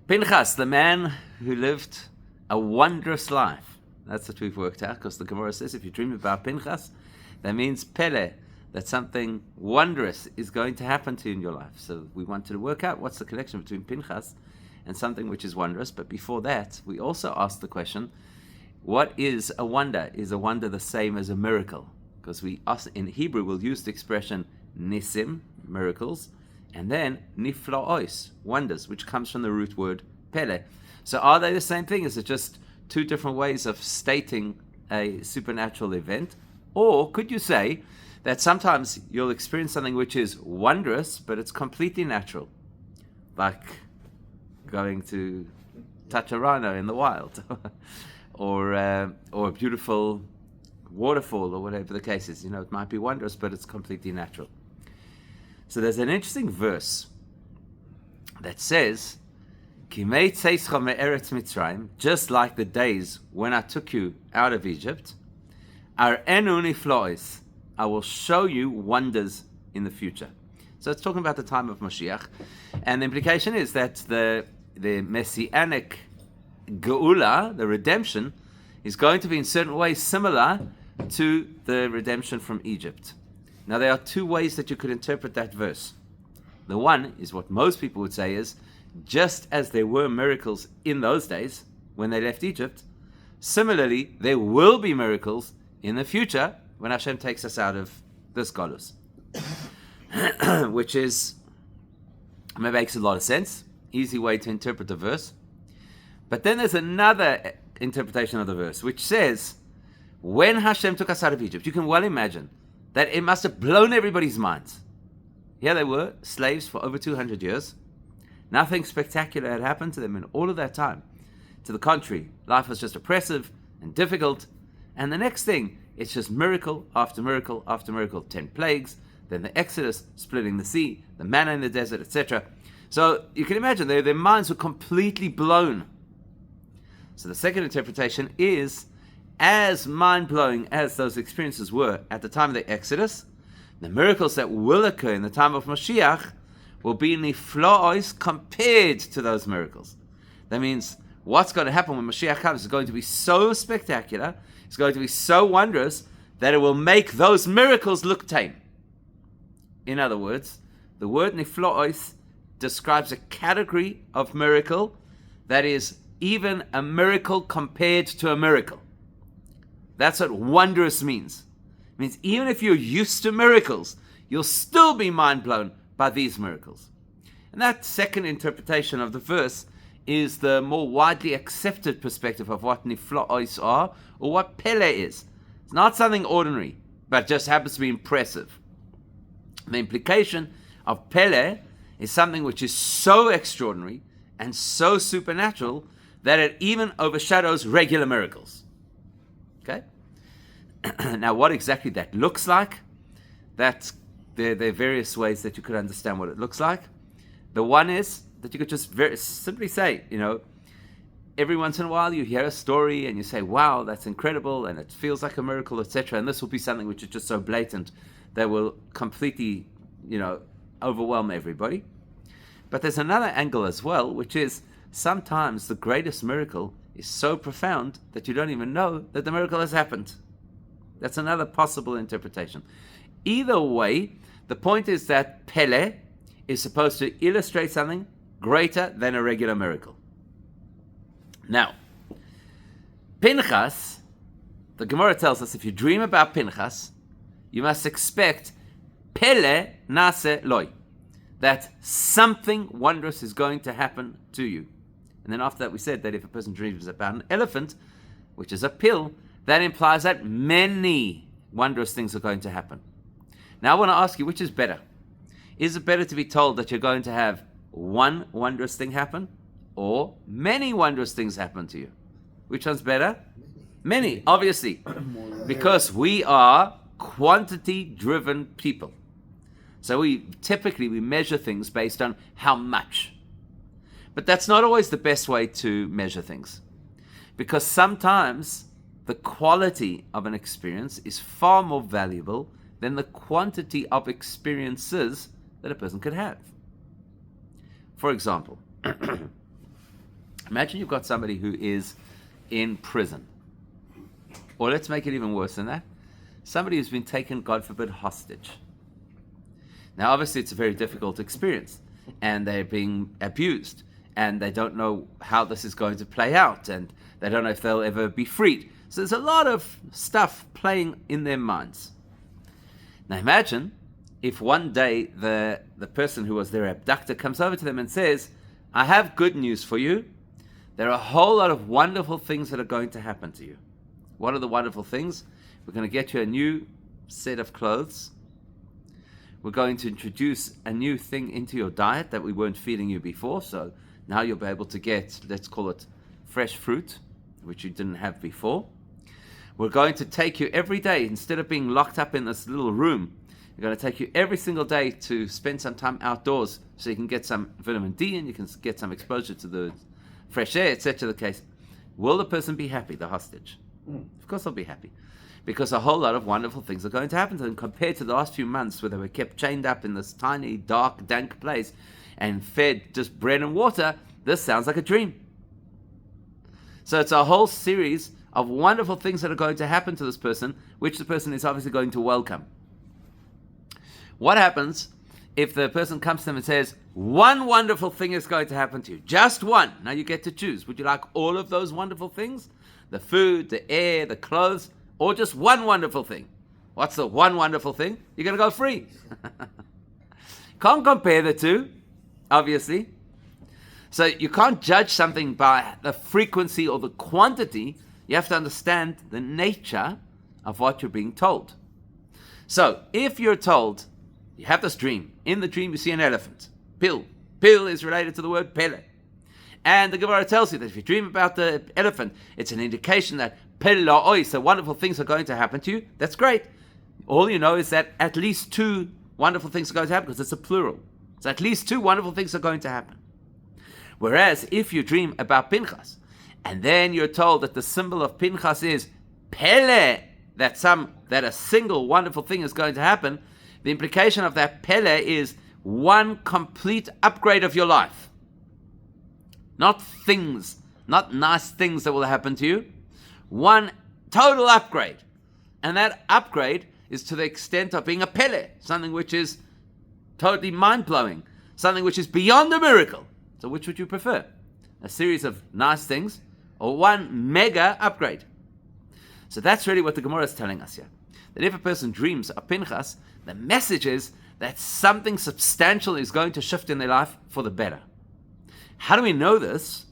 Pinchas, the man who lived a wondrous life. That's what we've worked out, because the Gemara says if you dream about Pinchas, that means Pele, that something wondrous is going to happen to you in your life. So we wanted to work out what's the connection between Pinchas and something which is wondrous. But before that, we also asked the question, what is a wonder? Is a wonder the same as a miracle? Because in Hebrew, we'll use the expression nisim, miracles, and then niflaos, wonders, which comes from the root word pele. So are they the same thing? Is it just two different ways of stating a supernatural event? Or could you say that sometimes you'll experience something which is wondrous, but it's completely natural, like going to touch a rhino in the wild, or a beautiful waterfall, or whatever the case is. It might be wondrous, but it's completely natural. So there's an interesting verse that says, just like the days when I took you out of Egypt, I will show you wonders in the future. So it's talking about the time of Mashiach, and the implication is that the messianic geula, the redemption, is going to be in certain ways similar to the redemption from Egypt. Now, there are two ways that you could interpret that verse. The one is what most people would say is, just as there were miracles in those days when they left Egypt, similarly, there will be miracles in the future when Hashem takes us out of this galus. Which makes a lot of sense. Easy way to interpret the verse. But then there's another interpretation of the verse, which says, when Hashem took us out of Egypt, you can well imagine that it must have blown everybody's minds. Here they were, slaves for over 200 years. Nothing spectacular had happened to them in all of that time. To the contrary, life was just oppressive and difficult. And the next thing, it's just miracle after miracle after miracle. 10 plagues, then the Exodus, splitting the sea, the manna in the desert, etc. So you can imagine their minds were completely blown. So the second interpretation is, as mind-blowing as those experiences were at the time of the Exodus, the miracles that will occur in the time of Mashiach will be niflaos compared to those miracles. That means what's going to happen when Mashiach comes is going to be so spectacular, it's going to be so wondrous, that it will make those miracles look tame. In other words, the word niflaos describes a category of miracle that is even a miracle compared to a miracle. That's what wondrous means. It means even if you're used to miracles, you'll still be mind blown by these miracles. And that second interpretation of the verse is the more widely accepted perspective of what niflaos are, or what pele is. It's not something ordinary, but just happens to be impressive. The implication of pele is something which is so extraordinary and so supernatural that it even overshadows regular miracles. Okay? Now, what exactly that looks like, there are various ways that you could understand what it looks like. The one is that you could just very simply say, every once in a while you hear a story and you say, wow, that's incredible, and it feels like a miracle, etc. And this will be something which is just so blatant that will completely, overwhelm everybody. But there's another angle as well, which is sometimes the greatest miracle is so profound that you don't even know that the miracle has happened. That's another possible interpretation. Either way, the point is that Pele is supposed to illustrate something greater than a regular miracle. Now, Pinchas, the Gemara tells us if you dream about Pinchas, you must expect Pele nase loy, that something wondrous is going to happen to you. And then after that we said that if a person dreams about an elephant, which is a pill, that implies that many wondrous things are going to happen. Now I want to ask you, which is better? Is it better to be told that you're going to have one wondrous thing happen, or many wondrous things happen to you? Which one's better? Many, obviously. Because we are quantity-driven people. So we typically measure things based on how much. But that's not always the best way to measure things. Because sometimes the quality of an experience is far more valuable than the quantity of experiences that a person could have. For example, Imagine you've got somebody who is in prison. Or let's make it even worse than that. Somebody who's been taken, God forbid, hostage. Now, obviously, it's a very difficult experience, and they're being abused, and they don't know how this is going to play out, and they don't know if they'll ever be freed. So there's a lot of stuff playing in their minds. Now, imagine if one day the person who was their abductor comes over to them and says, I have good news for you. There are a whole lot of wonderful things that are going to happen to you. What are the wonderful things? We're going to get you a new set of clothes. We're going to introduce a new thing into your diet that we weren't feeding you before. So now you'll be able to get, let's call it fresh fruit, which you didn't have before. We're going to take you every day, instead of being locked up in this little room, we're going to take you every single day to spend some time outdoors so you can get some vitamin D and you can get some exposure to the fresh air, etc. the case. Will the person be happy, the hostage? Of course they'll be happy. Because a whole lot of wonderful things are going to happen to them compared to the last few months where they were kept chained up in this tiny, dark, dank place and fed just bread and water. This sounds like a dream. So it's a whole series of wonderful things that are going to happen to this person, which the person is obviously going to welcome. What happens if the person comes to them and says, one wonderful thing is going to happen to you? Just one. Now you get to choose. Would you like all of those wonderful things? The food, the air, the clothes, or just one wonderful thing? What's the one wonderful thing? You're going to go free. Can't compare the two, obviously. So you can't judge something by the frequency or the quantity. You have to understand the nature of what you're being told. So if you're told, you have this dream. In the dream you see an elephant. Pil. Pil is related to the word Pele. And the Gemara tells you that if you dream about the elephant, it's an indication that so wonderful things are going to happen to you. That's great. All you know is that at least two wonderful things are going to happen because it's a plural. So at least two wonderful things are going to happen. Whereas if you dream about Pinchas, and then you're told that the symbol of Pinchas is Pele, that a single wonderful thing is going to happen, the implication of that Pele is one complete upgrade of your life. Not things, not nice things that will happen to you. One total upgrade. And that upgrade is to the extent of being a Pele, something which is totally mind-blowing, something which is beyond a miracle. So which would you prefer? A series of nice things or one mega upgrade? So that's really what the Gemara is telling us here. That if a person dreams of Pinchas, the message is that something substantial is going to shift in their life for the better. How do we know this?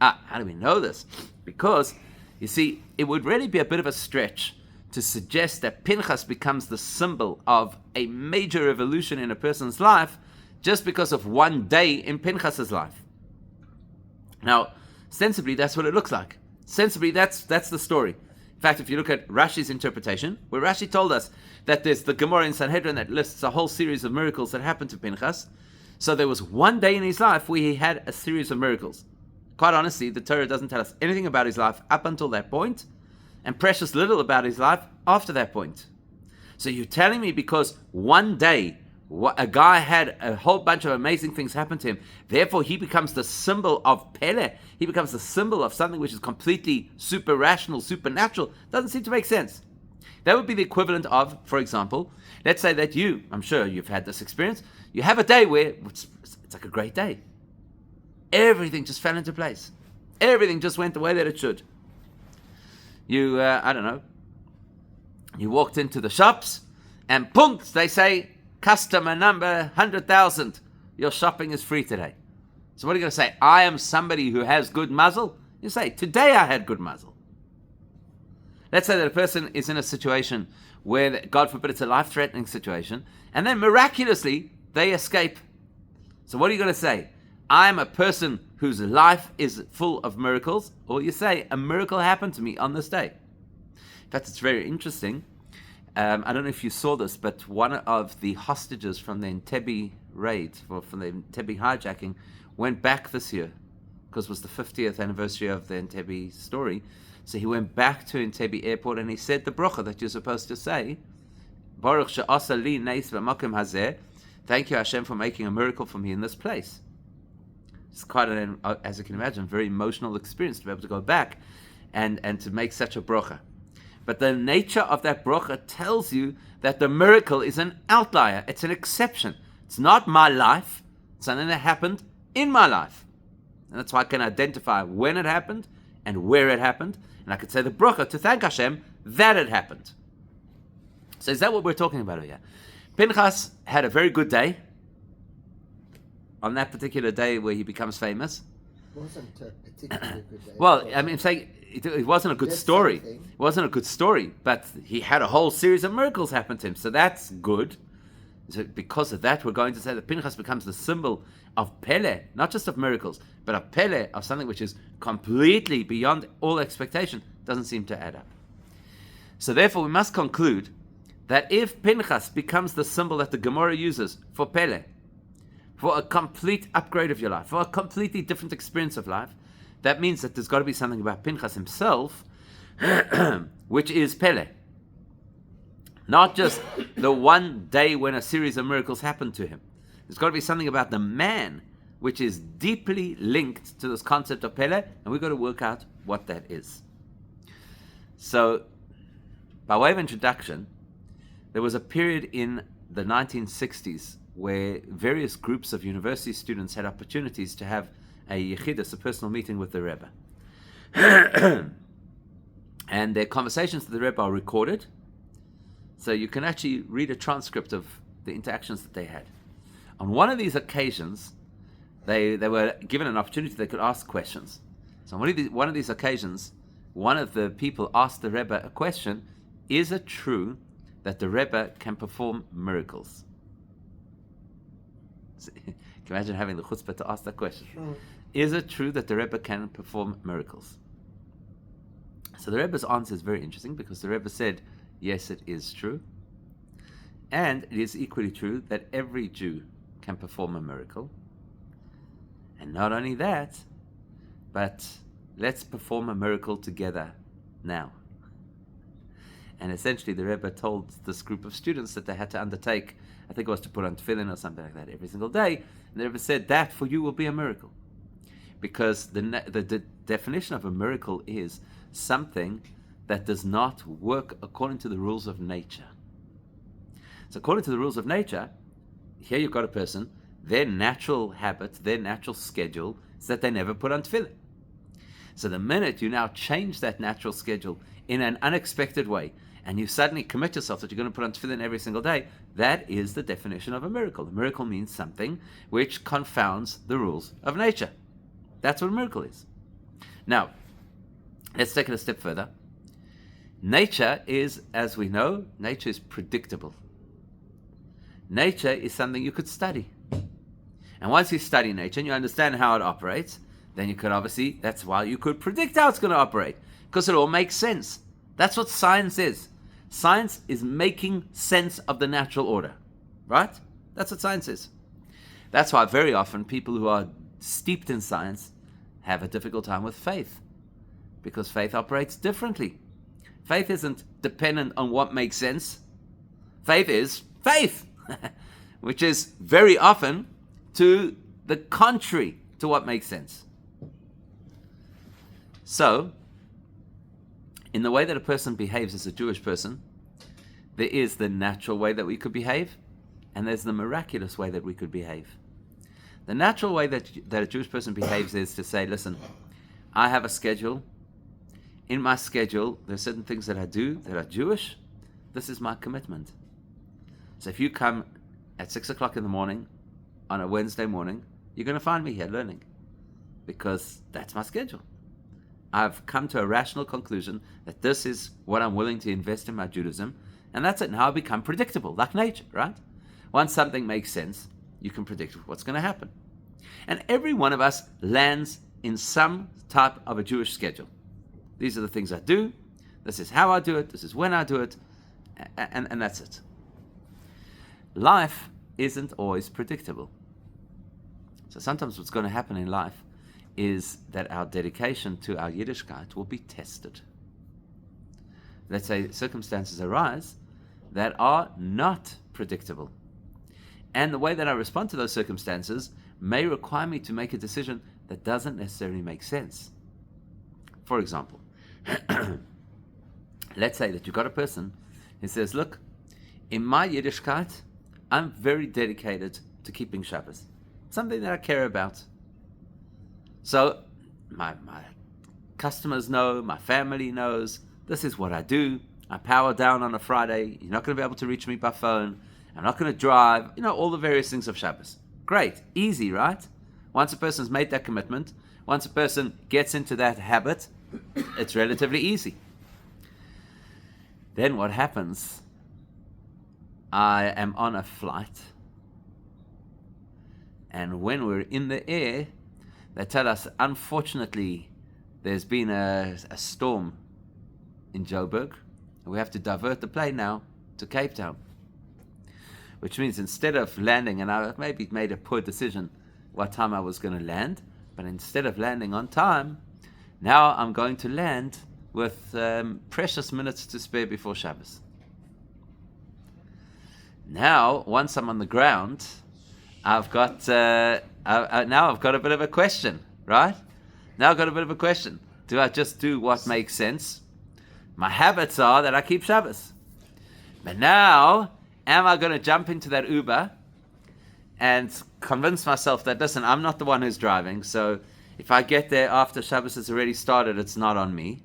How do we know this? Because, you see, it would really be a bit of a stretch to suggest that Pinchas becomes the symbol of a major revolution in a person's life just because of one day in Pinchas's life. Now, sensibly, that's what it looks like. Sensibly, that's the story. In fact, if you look at Rashi's interpretation, where Rashi told us that there's the Gemara in Sanhedrin that lists a whole series of miracles that happened to Pinchas, so there was one day in his life where he had a series of miracles. Quite honestly, the Torah doesn't tell us anything about his life up until that point, and precious little about his life after that point. So you're telling me because one day a guy had a whole bunch of amazing things happen to him, therefore he becomes the symbol of Pele, he becomes the symbol of something which is completely super rational, supernatural. Doesn't seem to make sense. That would be the equivalent of, for example, let's say that I'm sure you've had this experience, you have a day where it's like a great day. Everything just fell into place. Everything just went the way that it should. You, you walked into the shops and punkt, they say, customer number 100,000, your shopping is free today. So what are you going to say? I am somebody who has good muzzle? You say, today I had good muzzle. Let's say that a person is in a situation where, God forbid, it's a life-threatening situation, and then miraculously they escape. So what are you going to say? I am a person whose life is full of miracles, or you say, a miracle happened to me on this day. In fact, it's very interesting. I don't know if you saw this, but one of the hostages from the Entebbe raid, or from the Entebbe hijacking, went back this year, because it was the 50th anniversary of the Entebbe story. So he went back to Entebbe airport and he said the bracha that you're supposed to say, Baruch she'asa li neis b'makom hazeh, thank you Hashem for making a miracle for me in this place. It's quite an, as you can imagine, very emotional experience to be able to go back and to make such a bracha. But the nature of that bracha tells you that the miracle is an outlier. It's an exception. It's not my life. It's something that happened in my life. And that's why I can identify when it happened and where it happened. And I could say the bracha to thank Hashem that it happened. So is that what we're talking about here? Pinchas had a very good day. On that particular day where he becomes famous. It wasn't a particularly good day. Well, I mean, I'm saying it wasn't a good story. Something. It wasn't a good story, but he had a whole series of miracles happen to him, so that's good. So because of that, we're going to say that Pinchas becomes the symbol of Pele, not just of miracles, but of Pele, of something which is completely beyond all expectation. Doesn't seem to add up. So therefore, we must conclude that if Pinchas becomes the symbol that the Gemara uses for Pele, for a complete upgrade of your life, for a completely different experience of life, that means that there's got to be something about Pinchas himself, which is Pele. Not just the one day when a series of miracles happened to him. There's got to be something about the man which is deeply linked to this concept of Pele, and we've got to work out what that is. So, by way of introduction, there was a period in the 1960s where various groups of university students had opportunities to have a yechidus, a personal meeting with the Rebbe. And their conversations with the Rebbe are recorded, so you can actually read a transcript of the interactions that they had. On one of these occasions, they were given an opportunity, they could ask questions. So on one of these occasions, one of the people asked the Rebbe a question: is it true that the Rebbe can perform miracles? Can you imagine having the chutzpah to ask that question? Sure. Is it true that the Rebbe can perform miracles? So the Rebbe's answer is very interesting, because the Rebbe said, yes, it is true. And it is equally true that every Jew can perform a miracle. And not only that, but let's perform a miracle together now. And essentially the Rebbe told this group of students that they had to undertake, I think it was to put on tefillin or something like that every single day. And the Rebbe said, that for you will be a miracle. Because the definition of a miracle is something that does not work according to the rules of nature. So according to the rules of nature, here you've got a person, their natural habit, their natural schedule is that they never put on tefillin. So the minute you now change that natural schedule in an unexpected way, and you suddenly commit yourself that you're going to put on tefillin every single day, that is the definition of a miracle. A miracle means something which confounds the rules of nature. That's what a miracle is. Now, let's take it a step further. Nature is, as we know, nature is predictable. Nature is something you could study. And once you study nature and you understand how it operates, then you could obviously, that's why you could predict how it's going to operate, because it all makes sense. That's what science is. Science is making sense of the natural order, right? That's what science is. That's why very often people who are steeped in science have a difficult time with faith, because faith operates differently. Faith isn't dependent on what makes sense. Faith is faith, which is very often to the contrary to what makes sense. So, in the way that a person behaves as a Jewish person, there is the natural way that we could behave, and there's the miraculous way that we could behave. The natural way that a Jewish person behaves is to say, listen, I have a schedule. In my schedule, there are certain things that I do that are Jewish. This is my commitment. So if you come at 6 o'clock in the morning on a Wednesday morning, you're going to find me here learning, because that's my schedule. I've come to a rational conclusion that this is what I'm willing to invest in my Judaism, and that's it. Now I become predictable, like nature, right? Once something makes sense, you can predict what's going to happen. And every one of us lands in some type of a Jewish schedule. These are the things I do. This is how I do it. This is when I do it. And that's it. Life isn't always predictable. So sometimes what's going to happen in life is that our dedication to our Yiddishkeit will be tested. Let's say circumstances arise that are not predictable. And the way that I respond to those circumstances may require me to make a decision that doesn't necessarily make sense. For example, let's say that you've got a person who says, look, in my Yiddishkeit, I'm very dedicated to keeping Shabbos. Something that I care about. So my customers know, my family knows, this is what I do. I power down on a Friday. You're not going to be able to reach me by phone. I'm not going to drive. All the various things of Shabbos. Great. Easy, right? Once a person's made that commitment, once a person gets into that habit, it's relatively easy. Then what happens? I am on a flight, and when we're in the air, they tell us, unfortunately, there's been a storm in Joburg, and we have to divert the plane now to Cape Town. Which means instead of landing, and I maybe made a poor decision what time I was going to land, but instead of landing on time, now I'm going to land with precious minutes to spare before Shabbos. Now, once I'm on the ground, I've got now I've got a bit of a question, right? Now I've got a bit of a question. Do I just do what makes sense? My habits are that I keep Shabbos. But now, am I going to jump into that Uber and convince myself that, listen, I'm not the one who's driving, so if I get there after Shabbos has already started, it's not on me?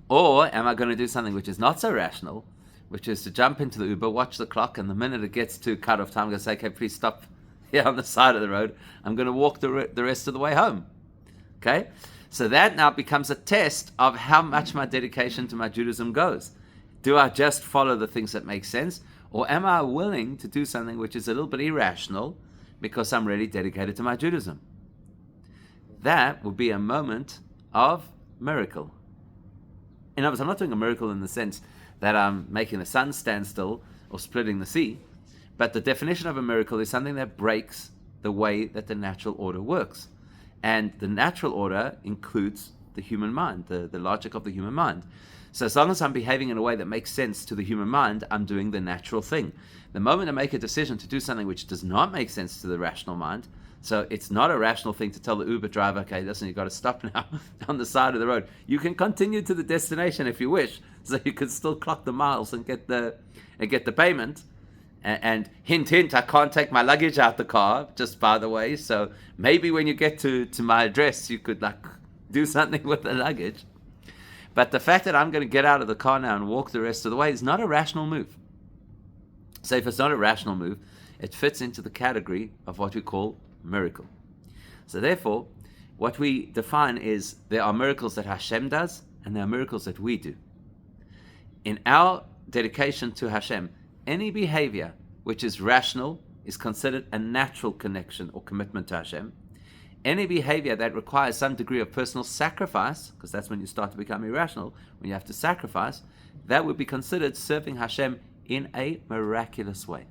Or am I going to do something which is not so rational, which is to jump into the Uber, watch the clock, and the minute it gets to cut-off time, I'm going to say, okay, please stop here on the side of the road. I'm going to walk the rest of the way home. Okay? So that now becomes a test of how much my dedication to my Judaism goes. Do I just follow the things that make sense? Or am I willing to do something which is a little bit irrational because I'm really dedicated to my Judaism? That would be a moment of miracle. In other words, I'm not doing a miracle in the sense that I'm making the sun stand still or splitting the sea, but the definition of a miracle is something that breaks the way that the natural order works. And the natural order includes the human mind, the logic of the human mind. So as long as I'm behaving in a way that makes sense to the human mind, I'm doing the natural thing. The moment I make a decision to do something which does not make sense to the rational mind, so it's not a rational thing to tell the Uber driver, okay, listen, you've got to stop now on the side of the road. You can continue to the destination if you wish, so you can still clock the miles and get the payment. And hint, hint, I can't take my luggage out the car, just by the way, so maybe when you get to my address, you could do something with the luggage. But the fact that I'm going to get out of the car now and walk the rest of the way is not a rational move. So if it's not a rational move, it fits into the category of what we call miracle. So therefore, what we define is there are miracles that Hashem does, and there are miracles that we do. In our dedication to Hashem, any behavior which is rational is considered a natural connection or commitment to Hashem. Any behavior that requires some degree of personal sacrifice, because that's when you start to become irrational, when you have to sacrifice, that would be considered serving Hashem in a miraculous way.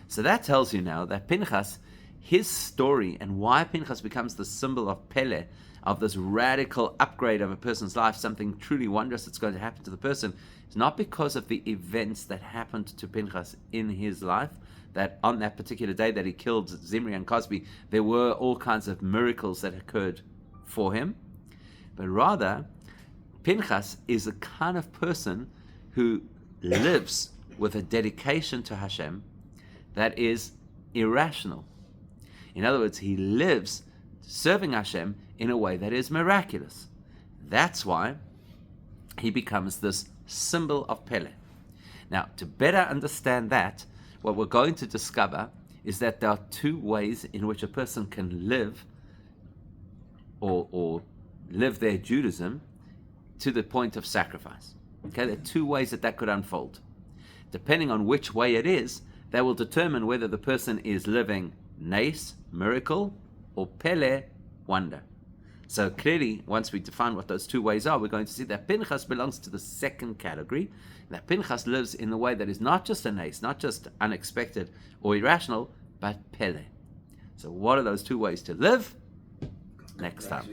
So that tells you now that Pinchas, his story and why Pinchas becomes the symbol of Pele, of this radical upgrade of a person's life, something truly wondrous that's going to happen to the person, is not because of the events that happened to Pinchas in his life, that on that particular day that he killed Zimri and Cosby, there were all kinds of miracles that occurred for him, but rather, Pinchas is the kind of person who lives with a dedication to Hashem that is irrational. In other words, he lives serving Hashem in a way that is miraculous. That's why he becomes this symbol of Pele. Now, to better understand that, what we're going to discover is that there are two ways in which a person can live or live their Judaism to the point of sacrifice. Okay, there are two ways that could unfold. Depending on which way it is, that will determine whether the person is living Nes, miracle, or Pele, wonder. So clearly, once we define what those two ways are, we're going to see that Pinchas belongs to the second category, that Pinchas lives in a way that is not just a Nes, not just unexpected or irrational, but Pele. So what are those two ways to live? Next time.